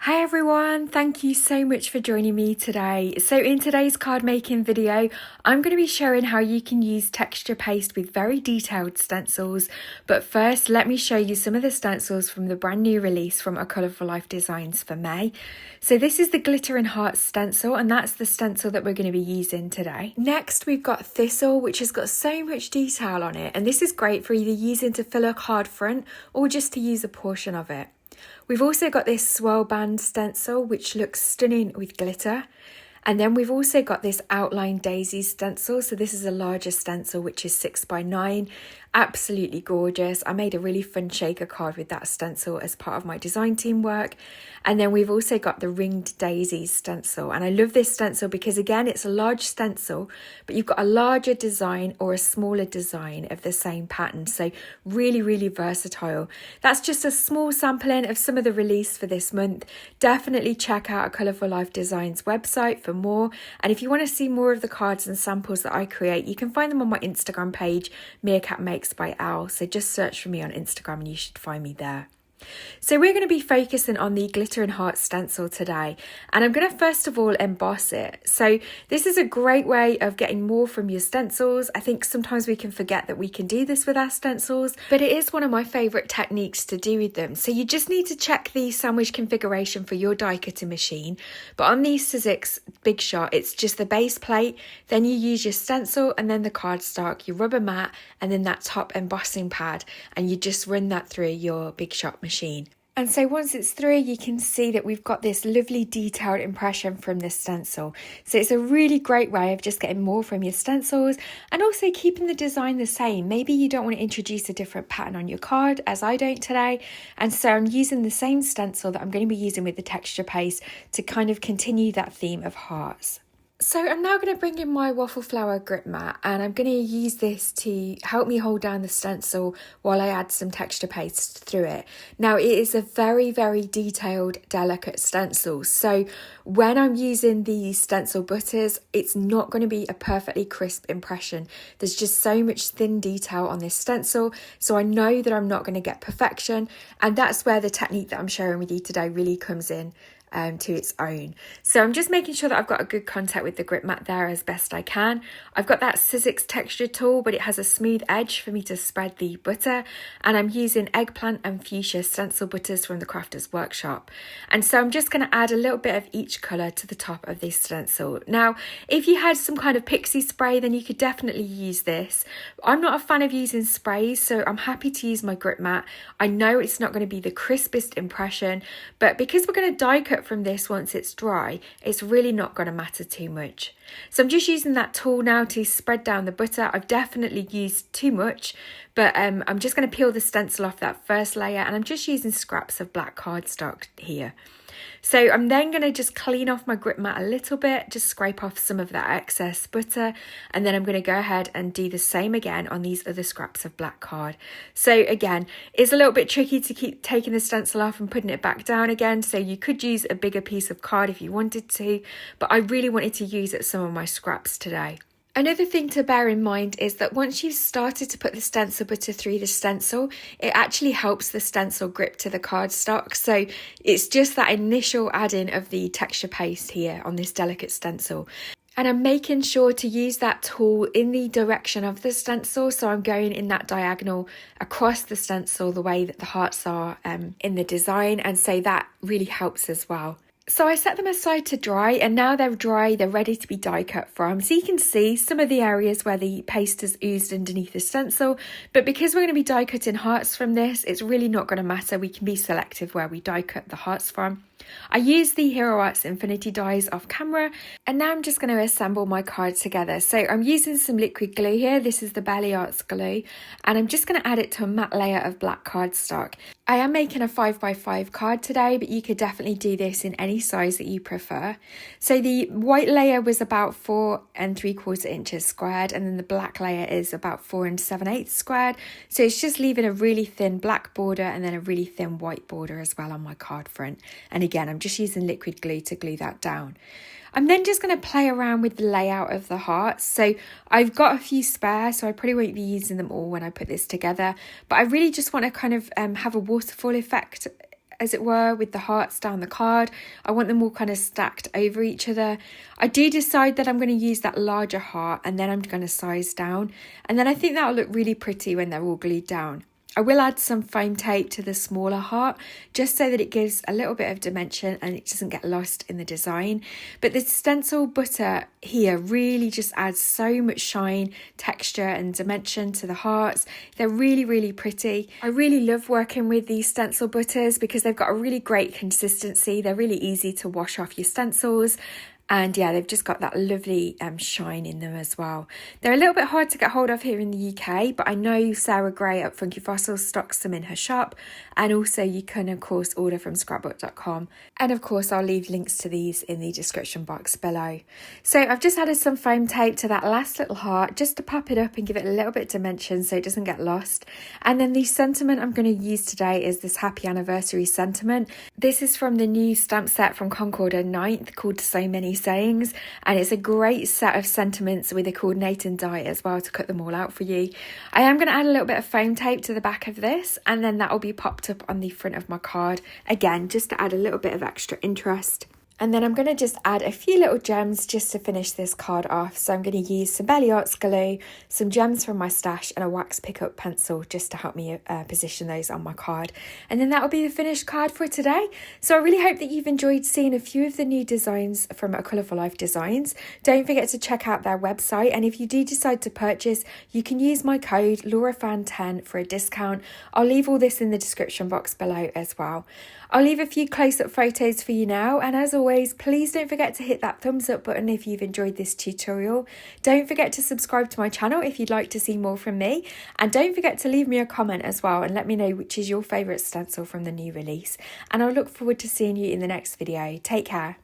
Hi everyone, thank you so much for joining me today. So in today's card making video, I'm going to be showing how you can use texture paste with very detailed stencils. But first, let me show you some of the stencils from the brand new release from A Colourful Life Designs for May. So this is the Glitter and Hearts stencil, and that's the stencil that we're going to be using today. Next, we've got Thistle, which has got so much detail on it, and this is great for either using to fill a card front or just to use a portion of it. We've also got this Swirl band stencil, which looks stunning with glitter. And then we've also got this outline Daisies stencil. So this is a larger stencil, which is 6x9. Absolutely gorgeous. I made a really fun shaker card with that stencil as part of my design team work. And then we've also got the ringed Daisies stencil. And I love this stencil because, again, it's a large stencil, but you've got a larger design or a smaller design of the same pattern. So really, really versatile. That's just a small sampling of some of the release for this month. Definitely check out A Colourful Life Designs website for more. And if you want to see more of the cards and samples that I create, you can find them on my Instagram page, Meerkat Makes by Al. So just search for me on Instagram and you should find me there. So we're going to be focusing on the Glitter and Heart stencil today, and I'm going to first of all emboss it. So this is a great way of getting more from your stencils. I think sometimes we can forget that we can do this with our stencils, but it is one of my favourite techniques to do with them. So you just need to check the sandwich configuration for your die cutting machine, but on the Sizzix Big Shot it's just the base plate, then you use your stencil and then the cardstock, your rubber mat, and then that top embossing pad, and you just run that through your Big Shot machine. And so once it's through, you can see that we've got this lovely detailed impression from this stencil. So it's a really great way of just getting more from your stencils and also keeping the design the same. Maybe you don't want to introduce a different pattern on your card, as I don't today. And so I'm using the same stencil that I'm going to be using with the texture paste to kind of continue that theme of hearts. So I'm now going to bring in my Waffle Flower grip mat, and I'm going to use this to help me hold down the stencil while I add some texture paste through it. Now it is a very, very detailed, delicate stencil. So when I'm using the stencil butters, it's not going to be a perfectly crisp impression. There's just so much thin detail on this stencil. So I know that I'm not going to get perfection. And that's where the technique that I'm sharing with you today really comes in to its own. So I'm just making sure that I've got a good contact with the grip mat there as best I can. I've got that Sizzix texture tool, but it has a smooth edge for me to spread the butter, and I'm using Eggplant and Fuchsia stencil butters from the Crafters Workshop. And so I'm just going to add a little bit of each colour to the top of this stencil. Now if you had some kind of pixie spray, then you could definitely use this. I'm not a fan of using sprays, so I'm happy to use my grip mat. I know it's not going to be the crispest impression, but because we're going to die cut from this once it's dry, it's really not going to matter too much. So I'm just using that tool now to spread down the butter. I've definitely used too much, but I'm just going to peel the stencil off that first layer, and I'm just using scraps of black cardstock here. So I'm then going to just clean off my grip mat a little bit, just scrape off some of that excess butter, and then I'm going to go ahead and do the same again on these other scraps of black card. So again, it's a little bit tricky to keep taking the stencil off and putting it back down again, so you could use a bigger piece of card if you wanted to, but I really wanted to use up some of my scraps today. Another thing to bear in mind is that once you've started to put the stencil butter through the stencil, it actually helps the stencil grip to the cardstock. So it's just that initial adding of the texture paste here on this delicate stencil. And I'm making sure to use that tool in the direction of the stencil. So I'm going in that diagonal across the stencil the way that the hearts are in the design. And so that really helps as well. So I set them aside to dry, and now they're dry, they're ready to be die cut from. So you can see some of the areas where the paste has oozed underneath the stencil, but because we're going to be die cutting hearts from this, it's really not going to matter. We can be selective where we die cut the hearts from. I used the Hero Arts Infinity dies off camera, and now I'm just going to assemble my card together. So I'm using some liquid glue here. This is the Belly Arts glue, and I'm just going to add it to a matte layer of black cardstock. I am making a 5x5 card today, but you could definitely do this in any size that you prefer. So the white layer was about 4 3/4 inches squared, and then the black layer is about 4 7/8 squared. So it's just leaving a really thin black border and then a really thin white border as well on my card front. And again, I'm just using liquid glue to glue that down. I'm then just going to play around with the layout of the hearts. So I've got a few spare, so I probably won't be using them all when I put this together. But I really just want to kind of have a waterfall effect as it were, with the hearts down the card. I want them all kind of stacked over each other. I do decide that I'm going to use that larger heart and then I'm going to size down. And then I think that'll look really pretty when they're all glued down. I will add some foam tape to the smaller heart just so that it gives a little bit of dimension and it doesn't get lost in the design. But the stencil butter here really just adds so much shine, texture and dimension to the hearts. They're really, really pretty. I really love working with these stencil butters because they've got a really great consistency. They're really easy to wash off your stencils. And yeah, they've just got that lovely shine in them as well. They're a little bit hard to get hold of here in the UK, but I know Sarah Gray at Funky Fossils stocks them in her shop. And also you can, of course, order from scrapbook.com. And of course, I'll leave links to these in the description box below. So I've just added some foam tape to that last little heart just to pop it up and give it a little bit of dimension so it doesn't get lost. And then the sentiment I'm going to use today is this happy anniversary sentiment. This is from the new stamp set from Concord and 9th called So Many Sayings, and it's a great set of sentiments with a coordinating die as well to cut them all out for you. I am going to add a little bit of foam tape to the back of this, and then that will be popped up on the front of my card again just to add a little bit of extra interest. And then I'm going to just add a few little gems just to finish this card off. So I'm going to use some Belly Arts glue, some gems from my stash and a wax pickup pencil just to help me position those on my card. And then that will be the finished card for today. So I really hope that you've enjoyed seeing a few of the new designs from A Colourful Life Designs. Don't forget to check out their website. And if you do decide to purchase, you can use my code LauraFan10 for a discount. I'll leave all this in the description box below as well. I'll leave a few close-up photos for you now, and as always, please don't forget to hit that thumbs up button if you've enjoyed this tutorial. Don't forget to subscribe to my channel if you'd like to see more from me, and don't forget to leave me a comment as well and let me know which is your favourite stencil from the new release. And I'll look forward to seeing you in the next video. Take care.